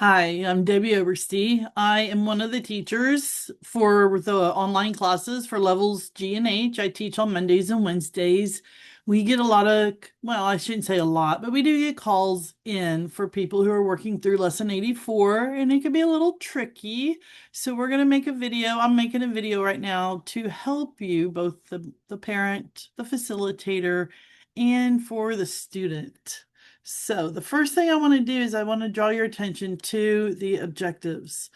Hi, I'm Debbie Oberste. I am one of the teachers for the online classes for levels G and H. I teach on Mondays and Wednesdays. We get a lot of, well, I shouldn't say a lot, but we do get calls in for people who are working through lesson 84, and it can be a little tricky. So we're going to make a video. I'm making a video right now to help you, both the parent, the facilitator, and for the student. So the first thing I want to do is I want to draw your attention to the objectives,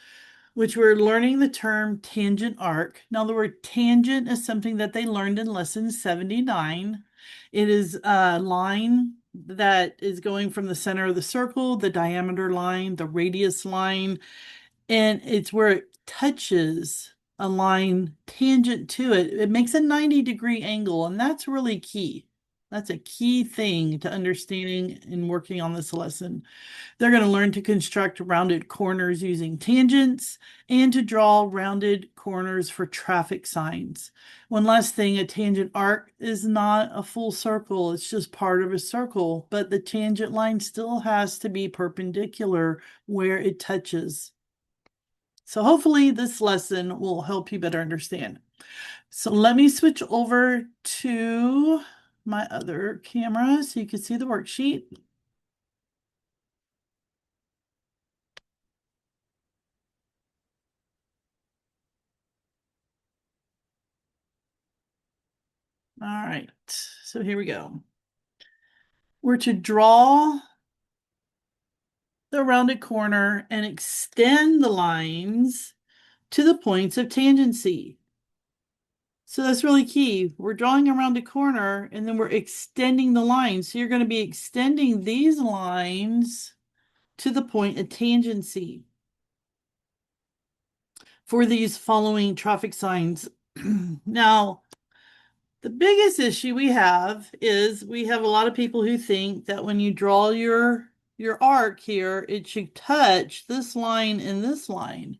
which we're learning the term tangent arc. Now, the word tangent is something that they learned in lesson 79. It is a line that is going from the center of the circle, the diameter line, the radius line, and it's where it touches a line tangent to it. It makes a 90-degree angle, and that's really key. That's a key thing to understanding and working on this lesson. They're going to learn to construct rounded corners using tangents and to draw rounded corners for traffic signs. One last thing, a tangent arc is not a full circle. It's just part of a circle, but the tangent line still has to be perpendicular where it touches. So hopefully this lesson will help you better understand. So let me switch over to my other camera so you can see the worksheet. All right, so here we go. We're to draw the rounded corner and extend the lines to the points of tangency. So that's really key. We're drawing a rounded corner and then we're extending the lines. So you're going to be extending these lines to the point of tangency for these following traffic signs. Now, the biggest issue we have is we have a lot of people who think that when you draw your arc here, it should touch this line and this line.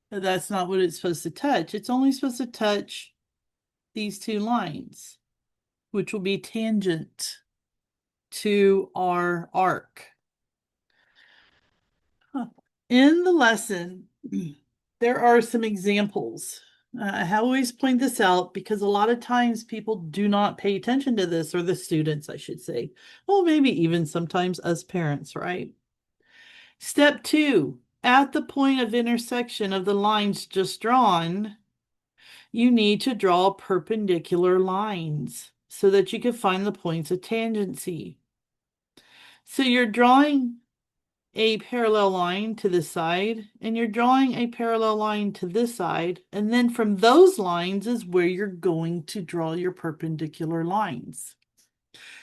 But that's not what it's supposed to touch. It's only supposed to touch these two lines, which will be tangent to our arc. In the lesson, there are some examples. I always point this out because a lot of times people do not pay attention to this, or the students, I should say. Well, maybe even sometimes us parents, right? Step 2, at the point of intersection of the lines just drawn, you need to draw perpendicular lines so that you can find the points of tangency. So you're drawing a parallel line to this side, and you're drawing a parallel line to this side, and then from those lines is where you're going to draw your perpendicular lines.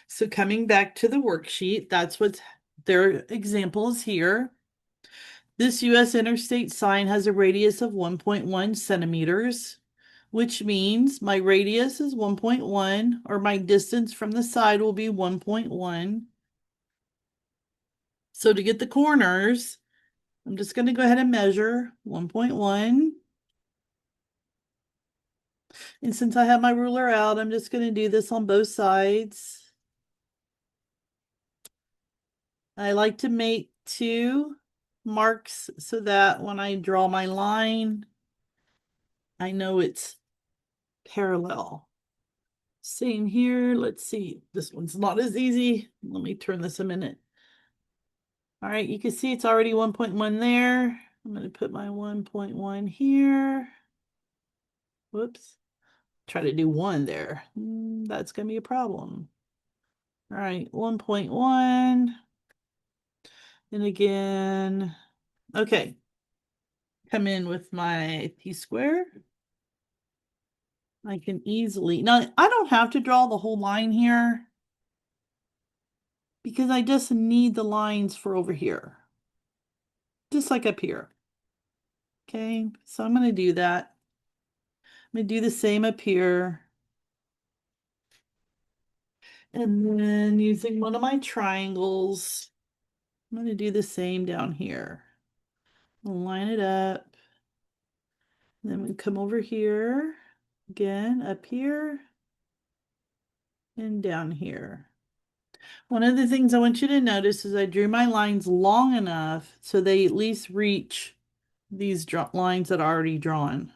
So coming back to the worksheet, that's what their example is here. This US interstate sign has a radius of 1.1 centimeters, which means my radius is 1.1, or my distance from the side will be 1.1. So to get the corners, I'm just going to go ahead and measure 1.1. And since I have my ruler out, I'm just going to do this on both sides. I like to make two marks so that when I draw my line, I know it's parallel. Same here. Let's see. This one's not as easy. Let me turn this a minute. All right, you can see it's already 1.1 there. I'm going to put my 1.1 here. Whoops. Try to do 1 there. That's going to be a problem. All right, 1.1. And again, okay. Come in with my P-square. I can easily, now I don't have to draw the whole line here because I just need the lines for over here. Just like up here. Okay, so I'm going to do that. I'm going to do the same up here. And then using one of my triangles, I'm going to do the same down here. Line it up. Then we come over here, again, up here, and down here. One of the things I want you to notice is I drew my lines long enough so they at least reach these lines that are already drawn.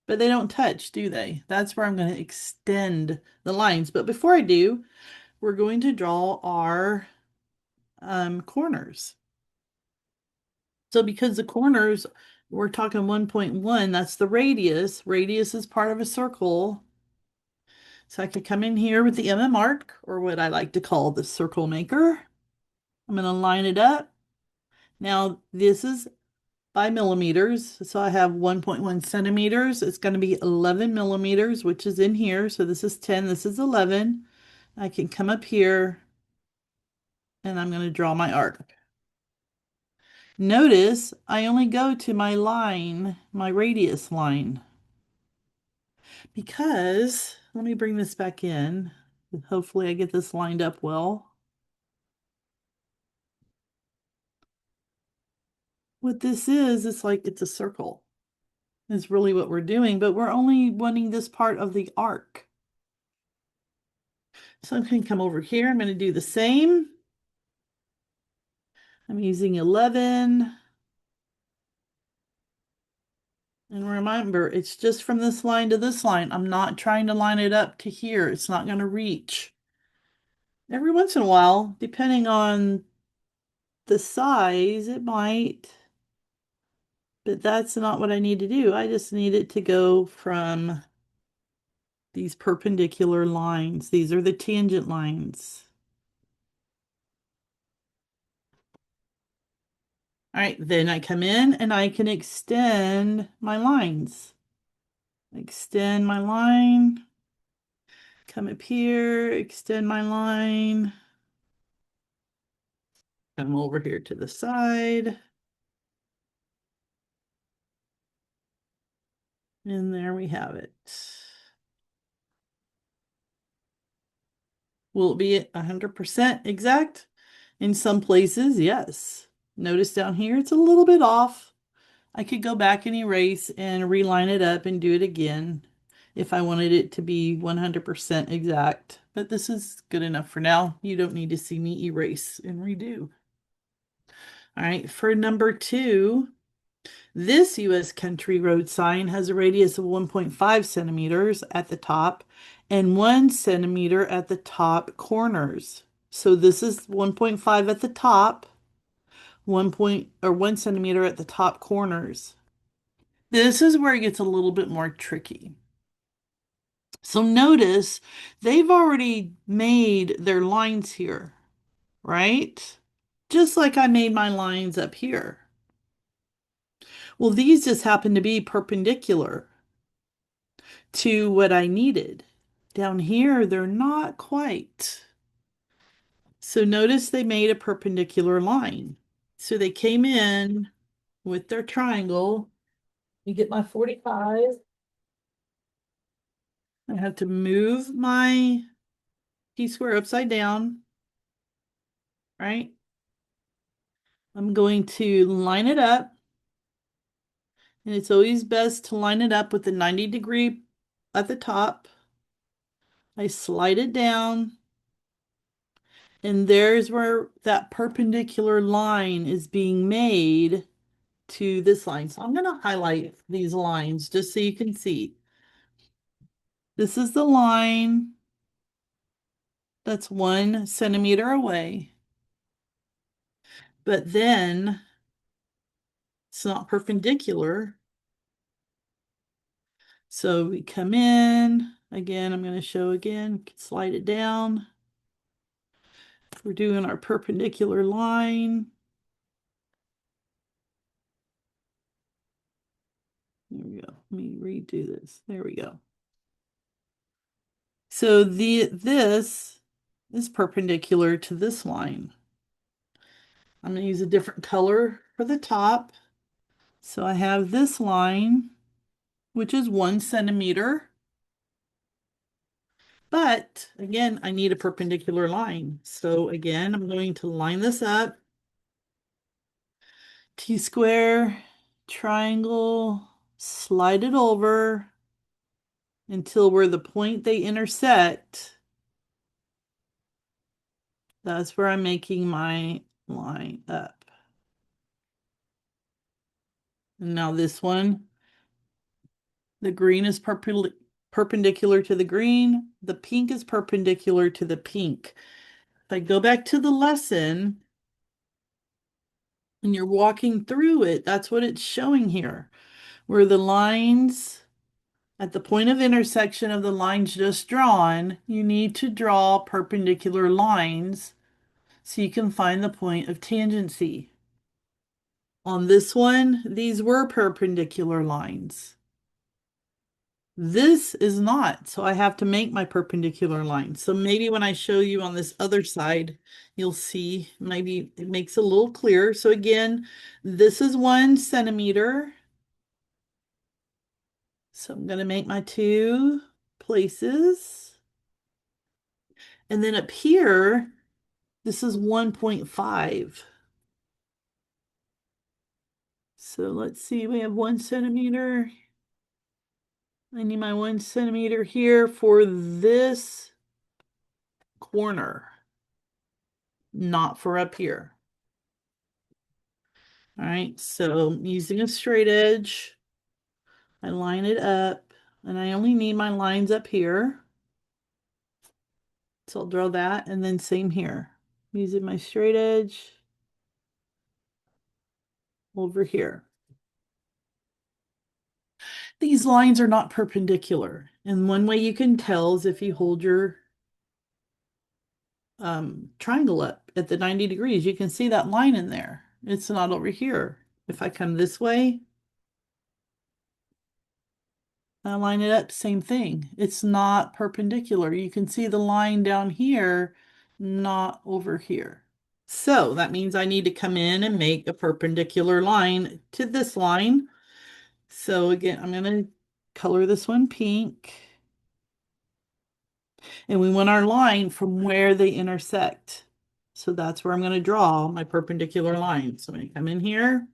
But they don't touch, do they? That's where I'm going to extend the lines. But before I do, we're going to draw our corners. So because the corners, we're talking 1.1, that's the radius. Radius is part of a circle. So I could come in here with the mmArc, or what I like to call the circle maker. I'm going to line it up. Now this is by millimeters. So I have 1.1 centimeters. It's going to be 11 millimeters, which is in here. So this is 10, this is 11. I can come up here and I'm going to draw my arc. Notice I only go to my line, my radius line, because let me bring this back in. Hopefully I get this lined up well. What this is, it's like it's a circle. Is really what we're doing, but we're only wanting this part of the arc. So I'm going to come over here. I'm going to do the same. I'm using 11. And remember, it's just from this line to this line. I'm not trying to line it up to here. It's not going to reach. Every once in a while, depending on the size, it might, but that's not what I need to do. I just need it to go from these perpendicular lines. These are the tangent lines. All right, then I come in and I can extend my lines. Extend my line. Come up here, extend my line. Come over here to the side. And there we have it. Will it be 100% exact? In some places, yes. Notice down here, it's a little bit off. I could go back and erase and reline it up and do it again if I wanted it to be 100% exact. But this is good enough for now. You don't need to see me erase and redo. All right, for number 2, this U.S. country road sign has a radius of 1.5 centimeters at the top and 1 centimeter at the top corners. So this is 1.5 at the top, 1 centimeter at the top corners. This is where it gets a little bit more tricky. So notice they've already made their lines here, right? Just like I made my lines up here. Well, these just happen to be perpendicular to what I needed. Down here, they're not quite. So notice they made a perpendicular line. So they came in with their triangle. You get my 45. I have to move my T-square upside down, right? I'm going to line it up. And it's always best to line it up with the 90-degree at the top. I slide it down. And there's where that perpendicular line is being made to this line. So I'm going to highlight these lines just so you can see. This is the line that's 1 centimeter away. But then it's not perpendicular. So we come in. Again, I'm going to show again, slide it down. We're doing our perpendicular line. There we go. Let me redo this. There we go. So this is perpendicular to this line. I'm going to use a different color for the top. So I have this line, which is 1 centimeter. But again, I need a perpendicular line. So again, I'm going to line this up. T-square, triangle, slide it over until where the point they intersect That's where I'm making my line up. And now this one, the green is perpendicular to the green. The pink is perpendicular to the pink. If I go back to the lesson and you're walking through it, that's what it's showing here. Where the lines at the point of intersection of the lines just drawn, you need to draw perpendicular lines so you can find the point of tangency. On this one, these were perpendicular lines. This is not, so I have to make my perpendicular line. So maybe when I show you on this other side, you'll see maybe it makes it a little clearer. So again, this is 1 centimeter. So I'm going to make my 2 places. And then up here, this is 1.5. So let's see, we have 1 centimeter. I need my 1 centimeter here for this corner, not for up here. All right, so using a straight edge, I line it up, and I only need my lines up here. So I'll draw that, and then same here. Using my straight edge over here. These lines are not perpendicular. And one way you can tell is if you hold your triangle up at the 90 degrees, you can see that line in there. It's not over here. If I come this way, I line it up, same thing. It's not perpendicular. You can see the line down here, not over here. So that means I need to come in and make a perpendicular line to this line. So again, I'm going to color this one pink. And we want our line from where they intersect. So that's where I'm going to draw my perpendicular line. So I'm going to come in here.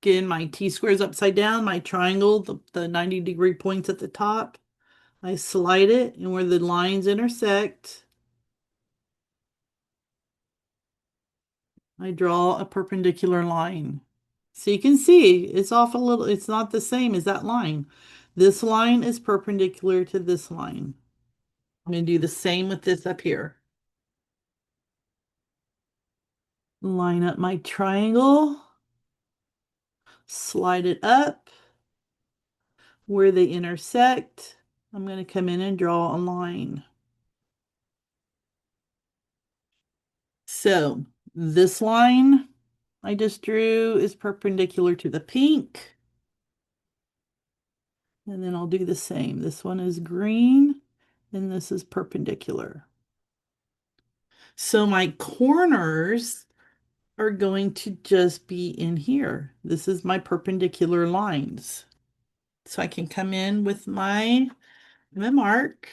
Again, my T-square is upside down, my triangle, the 90-degree points at the top. I slide it, and where the lines intersect, I draw a perpendicular line. So you can see it's off a little, it's not the same as that line. This line is perpendicular to this line. I'm going to do the same with this up here. Line up my triangle, slide it up. Where they intersect, I'm going to come in and draw a line. So this line I just drew is perpendicular to the pink. And then I'll do the same. This one is green and this is perpendicular. So my corners are going to just be in here. This is my perpendicular lines. So I can come in with my mmArc.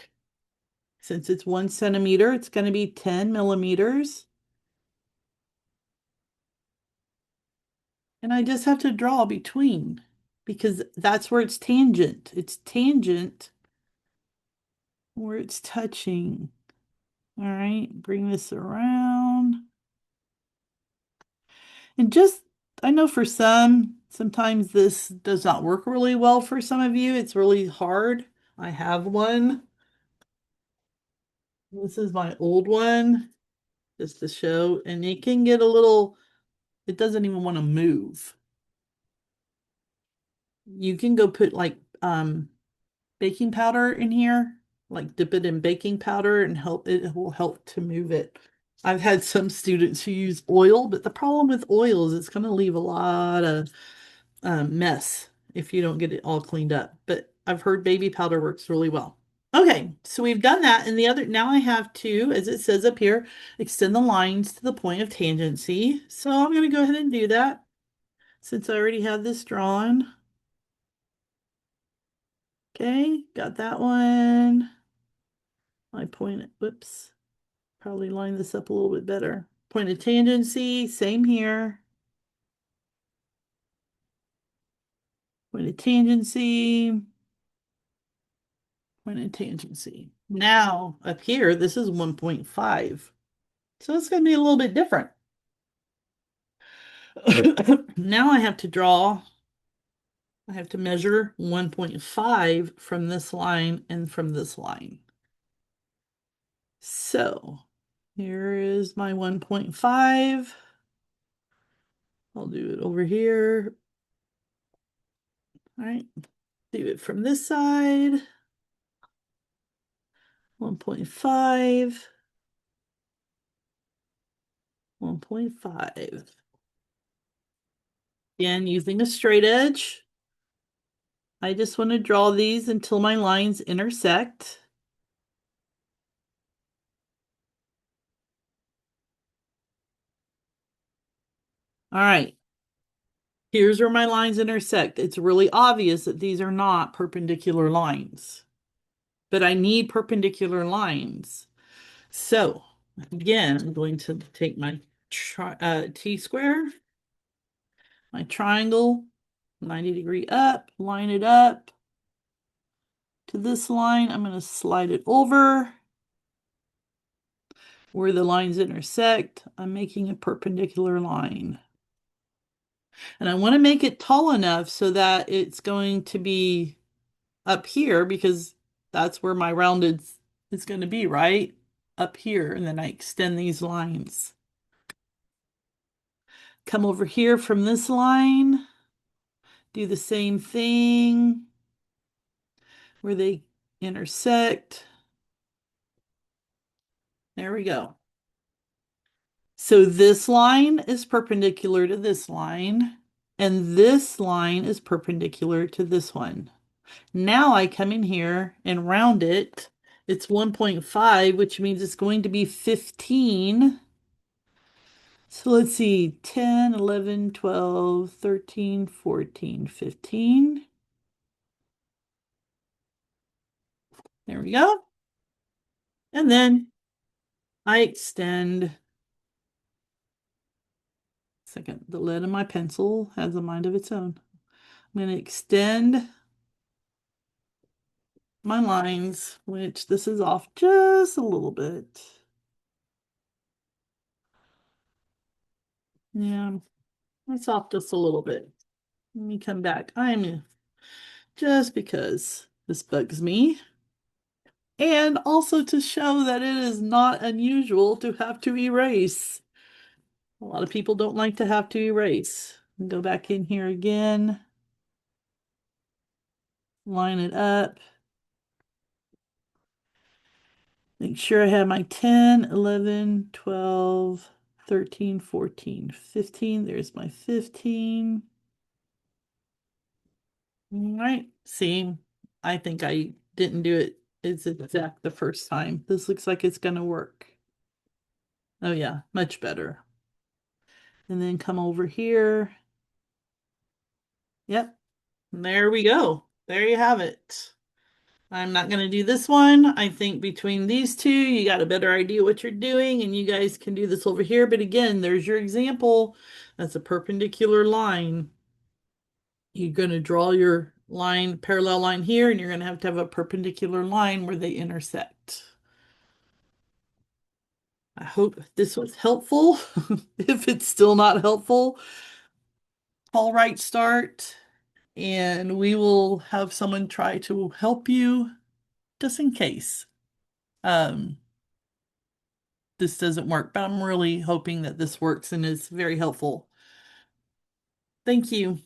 Since it's 1 centimeter, it's going to be 10 millimeters. And I just have to draw between because that's where it's tangent. It's tangent where it's touching. All right, bring this around. And just, I know for sometimes this does not work really well for some of you. It's really hard. I have one. This is my old one, just to show. And it can get a little, it doesn't even want to move. You can go put like baking powder in here, like dip it in baking powder and it will help to move it. I've had some students who use oil, but the problem with oil is it's going to leave a lot of mess if you don't get it all cleaned up. But I've heard baby powder works really well. Okay, so we've done that. And the other, now I have to, as it says up here, extend the lines to the point of tangency. So I'm going to go ahead and do that since I already have this drawn. Okay, got that one. I point it, whoops, probably line this up a little bit better. Point of tangency, same here. Point of tangency, point of tangency. Now, up here, this is 1.5. So it's going to be a little bit different. Now I have to measure 1.5 from this line and from this line. So here is my 1.5. I'll do it over here. All right, do it from this side. 1.5. 1.5. Again, using a straight edge. I just want to draw these until my lines intersect. All right, here's where my lines intersect. It's really obvious that these are not perpendicular lines, but I need perpendicular lines. So again, I'm going to take my T-square, my triangle, 90-degree up, line it up to this line. I'm going to slide it over where the lines intersect. I'm making a perpendicular line. And I want to make it tall enough so that it's going to be up here because that's where my rounded is going to be, right? Up here. And then I extend these lines. Come over here from this line. Do the same thing where they intersect. There we go. So this line is perpendicular to this line, and this line is perpendicular to this one. Now I come in here and round it. It's 1.5, which means it's going to be 15. So let's see, 10, 11, 12, 13, 14, 15. There we go. And then I extend. Second, the lead of my pencil has a mind of its own. I'm going to extend my lines, which this is off just a little bit. Yeah, it's off just a little bit. Let me come back. I'm just because this bugs me. And also to show that it is not unusual to have to erase. A lot of people don't like to have to erase. Go back in here again. Line it up. Make sure I have my 10, 11, 12, 13, 14, 15. There's my 15. All right. See, I think I didn't do it as exact the first time. This looks like it's going to work. Oh yeah, much better. And then come over here. Yep. And there we go. There you have it. I'm not going to do this one. I think between these two, you got a better idea what you're doing, and you guys can do this over here. But again, there's your example. That's a perpendicular line. You're going to draw your line, parallel line here, and you're going to have a perpendicular line where they intersect. I hope this was helpful. If it's still not helpful, call RightStart, and we will have someone try to help you just in case. Um, this doesn't work, but I'm really hoping that this works and is very helpful. Thank you.